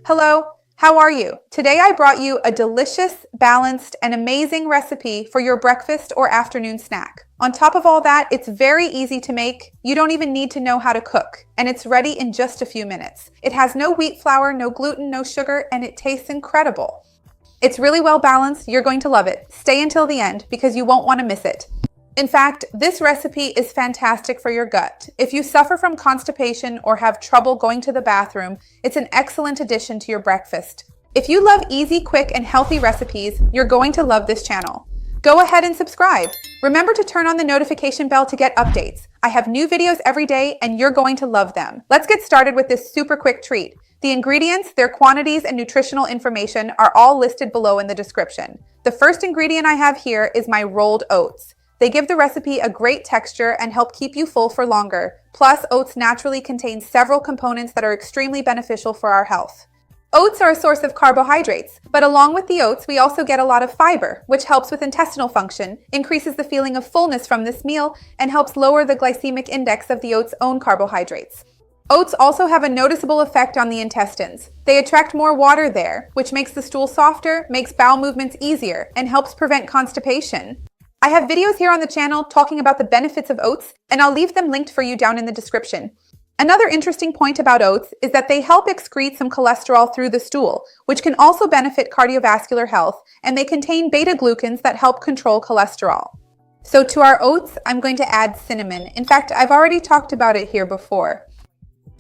Hello, how are you? Today I brought you a delicious, balanced, and amazing recipe for your breakfast or afternoon snack. On top of all that, it's very easy to make. You don't even need to know how to cook, and it's ready in just a few minutes. It has no wheat flour, no gluten, no sugar, and it tastes incredible. It's really well balanced. You're going to love it. Stay until the end because you won't want to miss it. In fact, this recipe is fantastic for your gut. If you suffer from constipation or have trouble going to the bathroom, it's an excellent addition to your breakfast. If you love easy, quick, and healthy recipes, you're going to love this channel. Go ahead and subscribe. Remember to turn on the notification bell to get updates. I have new videos every day and you're going to love them. Let's get started with this super quick treat. The ingredients, their quantities, and nutritional information are all listed below in the description. The first ingredient I have here is my rolled oats. They give the recipe a great texture and help keep you full for longer. Plus, oats naturally contain several components that are extremely beneficial for our health. Oats are a source of carbohydrates, but along with the oats, we also get a lot of fiber, which helps with intestinal function, increases the feeling of fullness from this meal, and helps lower the glycemic index of the oats' own carbohydrates. Oats also have a noticeable effect on the intestines. They attract more water there, which makes the stool softer, makes bowel movements easier, and helps prevent constipation. I have videos here on the channel talking about the benefits of oats, and I'll leave them linked for you down in the description. Another interesting point about oats is that they help excrete some cholesterol through the stool, which can also benefit cardiovascular health, and they contain beta-glucans that help control cholesterol. So to our oats, I'm going to add cinnamon. In fact, I've already talked about it here before.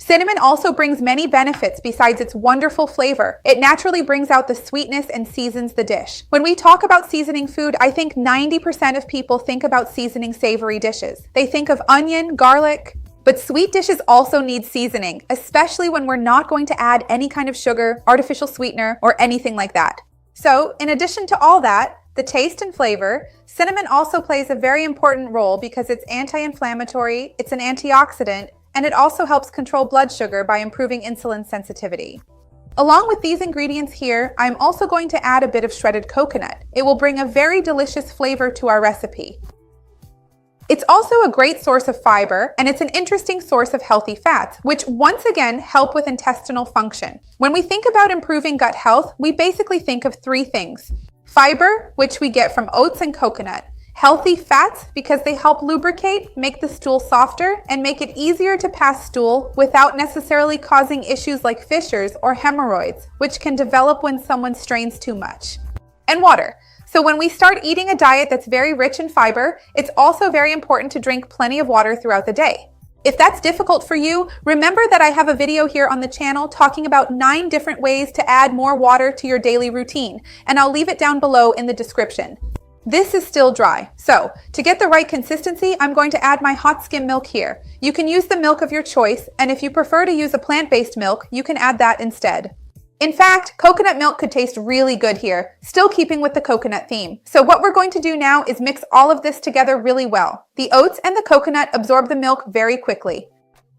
Cinnamon also brings many benefits besides its wonderful flavor. It naturally brings out the sweetness and seasons the dish. When we talk about seasoning food, I think 90% of people think about seasoning savory dishes. They think of onion, garlic, but sweet dishes also need seasoning, especially when we're not going to add any kind of sugar, artificial sweetener, or anything like that. So, in addition to all that, the taste and flavor, cinnamon also plays a very important role because it's anti-inflammatory, it's an antioxidant, and it also helps control blood sugar by improving insulin sensitivity. Along with these ingredients here, I'm also going to add a bit of shredded coconut. It will bring a very delicious flavor to our recipe. It's also a great source of fiber, and it's an interesting source of healthy fats, which once again help with intestinal function. When we think about improving gut health, we basically think of three things. Fiber, which we get from oats and coconut. Healthy fats, because they help lubricate, make the stool softer, and make it easier to pass stool without necessarily causing issues like fissures or hemorrhoids, which can develop when someone strains too much. And water. So when we start eating a diet that's very rich in fiber, it's also very important to drink plenty of water throughout the day. If that's difficult for you, remember that I have a video here on the channel talking about 9 different ways to add more water to your daily routine, and I'll leave it down below in the description. This is still dry, so to get the right consistency, I'm going to add my hot skim milk here. You can use the milk of your choice, and if you prefer to use a plant-based milk, you can add that instead. In fact, coconut milk could taste really good here, still keeping with the coconut theme. So what we're going to do now is mix all of this together really well. The oats and the coconut absorb the milk very quickly.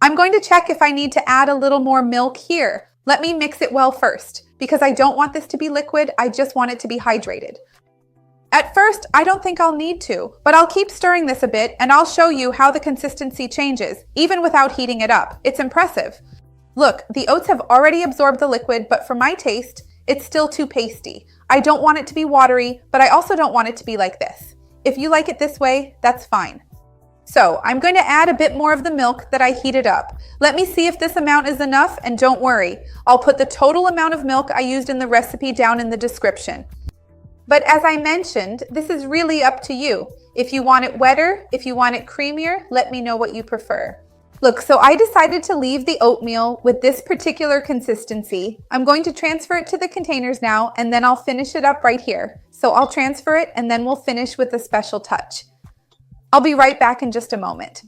I'm going to check if I need to add a little more milk here. Let me mix it well first, because I don't want this to be liquid, I just want it to be hydrated. At first, I don't think I'll need to, but I'll keep stirring this a bit and I'll show you how the consistency changes, even without heating it up. It's impressive. Look, the oats have already absorbed the liquid, but for my taste, it's still too pasty. I don't want it to be watery, but I also don't want it to be like this. If you like it this way, that's fine. So I'm going to add a bit more of the milk that I heated up. Let me see if this amount is enough, and don't worry, I'll put the total amount of milk I used in the recipe down in the description. But as I mentioned, this is really up to you. If you want it wetter, if you want it creamier, let me know what you prefer. Look, so I decided to leave the oatmeal with this particular consistency. I'm going to transfer it to the containers now, and then I'll finish it up right here. So I'll transfer it, and then we'll finish with a special touch. I'll be right back in just a moment.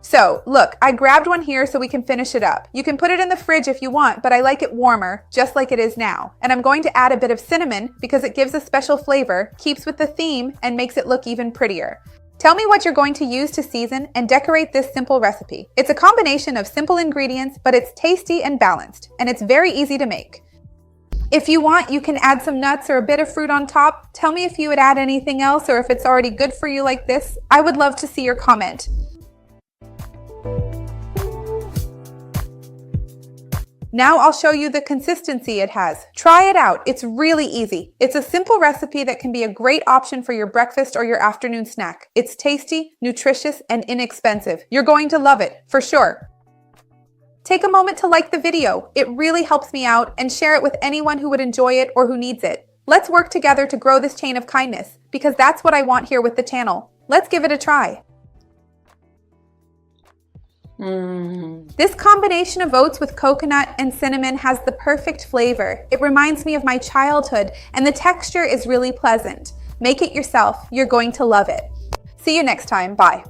So look, I grabbed one here so we can finish it up. You can put it in the fridge if you want, but I like it warmer, just like it is now. And I'm going to add a bit of cinnamon because it gives a special flavor, keeps with the theme, and makes it look even prettier. Tell me what you're going to use to season and decorate this simple recipe. It's a combination of simple ingredients, but it's tasty and balanced, and it's very easy to make. If you want, you can add some nuts or a bit of fruit on top. Tell me if you would add anything else or if it's already good for you like this. I would love to see your comment. Now I'll show you the consistency it has. Try it out. It's really easy. It's a simple recipe that can be a great option for your breakfast or your afternoon snack. It's tasty, nutritious, and inexpensive. You're going to love it, for sure. Take a moment to like the video. It really helps me out, and share it with anyone who would enjoy it or who needs it. Let's work together to grow this chain of kindness, because that's what I want here with the channel. Let's give it a try. This combination of oats with coconut and cinnamon has the perfect flavor. It reminds me of my childhood, and the texture is really pleasant. Make it yourself. You're going to love it. See you next time. Bye.